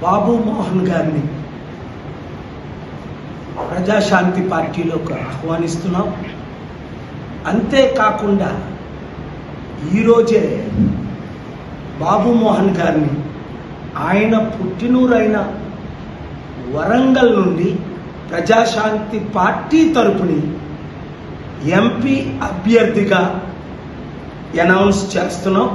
బాబు మోహన్ గారిని ప్రజాశాంతి పార్టీలోకి ఆహ్వానిస్తున్నాం. అంతేకాకుండా ఈరోజే బాబు మోహన్ గారిని ఆయన పుట్టినూరైన వరంగల్ నుండి ప్రజాశాంతి పార్టీ తరపుని ఎంపీ అభ్యర్థిగా అనౌన్స్ చేస్తున్నాం.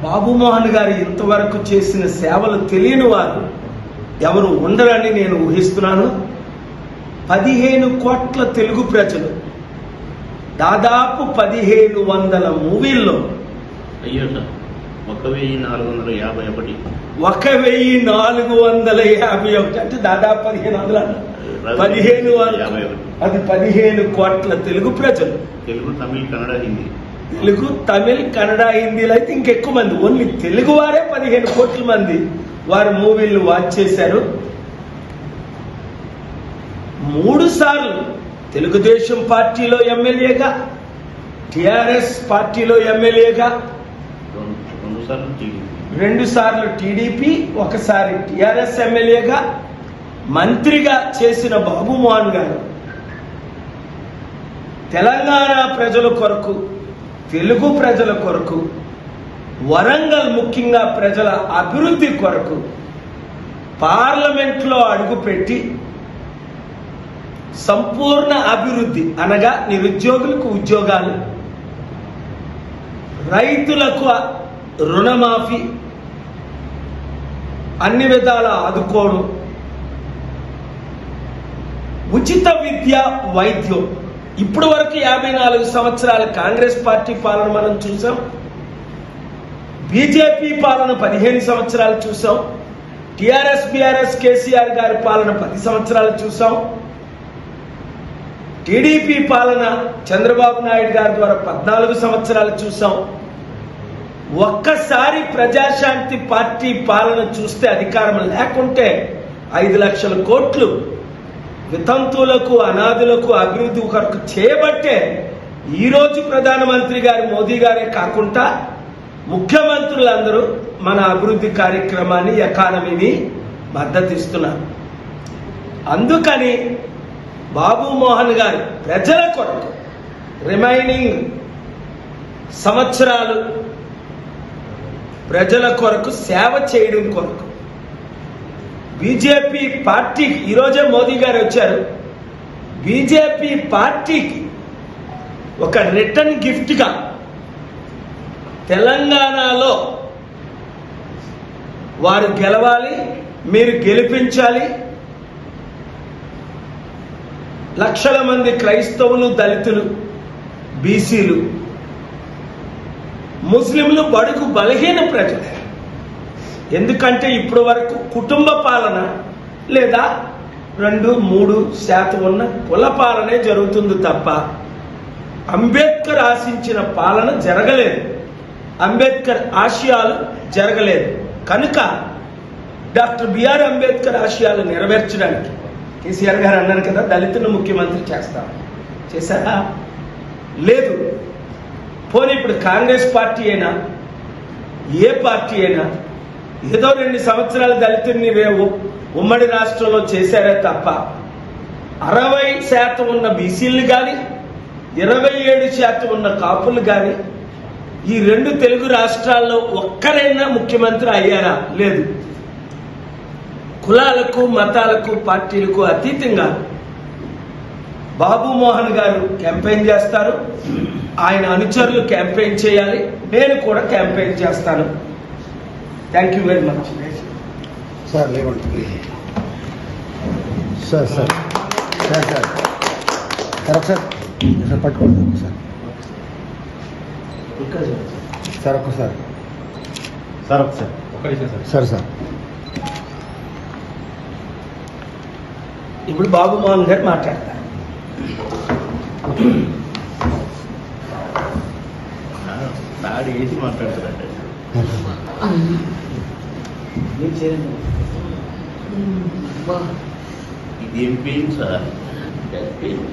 బాబు మోహన్ గారు ఇంతవరకు చేసిన సేవలు తెలియని వారు ఎవరు ఉండరని నేను ఊహిస్తున్నాను. 15 కోట్ల తెలుగు ప్రజలు దాదాపు 1500 మూవీల్లో 1451 అంటే దాదాపు 15 కోట్ల తెలుగు ప్రజలు, తెలుగు తమిళ్ కన్నడ హిందీలో అయితే ఇంకెక్కువ మంది, ఓన్లీ తెలుగు వారే 15 కోట్ల మంది వారి మూవీలను వాచ్ చేశారు. 3 సార్లు తెలుగుదేశం పార్టీలో ఎమ్మెల్యేగా, టిఆర్ఎస్ పార్టీలో ఎమ్మెల్యేగా, 2 సార్లు టీడీపీ, 1 సారి టిఆర్ఎస్ ఎమ్మెల్యేగా, మంత్రిగా చేసిన బాబు మోహన్ గారు తెలంగాణ ప్రజల కొరకు, తెలుగు ప్రజల కొరకు, వరంగల్ ముఖ్యంగా ప్రజల అభివృద్ధి కొరకు పార్లమెంట్లో అడుగుపెట్టి సంపూర్ణ అభివృద్ధి అనగా నిరుద్యోగులకు ఉద్యోగాలు, రైతులకు రుణమాఫీ, అన్ని విధాల ఆదుకోవడం, ఉచిత విద్య, వైద్యం. ఇప్పటి వరకు 54 సంవత్సరాల కాంగ్రెస్ పార్టీ పాలన మనం చూసాం. బీజేపీ పాలన 15 సంవత్సరాలు చూసాం. టిఆర్ఎస్ బీఆర్ఎస్ కేసీఆర్ గారి పాలన 10 సంవత్సరాలు చూసాం. టీడీపీ పాలన చంద్రబాబు నాయుడు గారి ద్వారా 14 సంవత్సరాలు చూసాం. ఒక్కసారి ప్రజాశాంతి పార్టీ పాలన చూస్తే, అధికారం లేకుంటే 5 లక్షల కోట్లు వితంతువులకు, అనాథులకు అభివృద్ధి కొరకు చేయబట్టే ఈరోజు ప్రధానమంత్రి గారు మోదీ గారే కాకుండా ముఖ్యమంత్రులందరూ మన అభివృద్ధి కార్యక్రమాన్ని, ఎకానమీని మద్దతిస్తున్నారు. అందుకని బాబు మోహన్ గారు ప్రజల కొరకు రిమైనింగ్ సంవత్సరాలు ప్రజల కొరకు సేవ చేయడం కొరకు బీజేపీ పార్టీకి, ఈరోజే మోదీ గారు వచ్చారు, బీజేపీ పార్టీకి ఒక రిటర్న్ గిఫ్ట్గా తెలంగాణలో వారు గెలవాలి, మీరు గెలిపించాలి, లక్షల మంది క్రైస్తవులు, దళితులు, బీసీలు, ముస్లింలు, బడుగు బలహీన ప్రజలు. ఎందుకంటే ఇప్పటి వరకు కుటుంబ పాలన లేదా 2-3% ఉన్న కుల పాలనే జరుగుతుంది తప్ప అంబేద్కర్ ఆశించిన పాలన జరగలేదు, అంబేద్కర్ ఆశయాలు జరగలేదు. కనుక డాక్టర్ బిఆర్ అంబేద్కర్ ఆశయాలు నెరవేర్చడానికి కేసీఆర్ గారు అన్నారు కదా, దళితులను ముఖ్యమంత్రి చేస్తాం. చేశారా? లేదు. పోనీ ఇప్పుడు కాంగ్రెస్ పార్టీ అయినా, ఏ పార్టీ అయినా ఏదో 2 సంవత్సరాల దళితుల్ని ఉమ్మడి రాష్ట్రంలో చేశారే తప్ప 60% ఉన్న బీసీలు కానీ, 27% ఉన్న కాపులు కానీ, ఈ 2 తెలుగు రాష్ట్రాల్లో ఒక్కరైనా ముఖ్యమంత్రి అయ్యారా? లేదు. కులాలకు, మతాలకు, పార్టీలకు అతీతంగా బాబు మోహన్ గారు క్యాంపెయిన్ చేస్తారు. ఆయన అనుచరులు క్యాంపెయిన్ చేయాలి. నేను కూడా క్యాంపెయిన్ చేస్తాను. Thank you very much. Sir లేవండి sir. Sir sir sir sir ఒకసారి సార్ పట్టుకోండి సార్. సార్ ఒక్కసారి సార్ ఒకసారి సార్ సార్ ఇప్పుడు బాబు మోహన్ గారు మాట్లాడతారు. ఏది మాట్లాడతారంటే ఇది ఏం పెయిన్ సార్? పెయిన్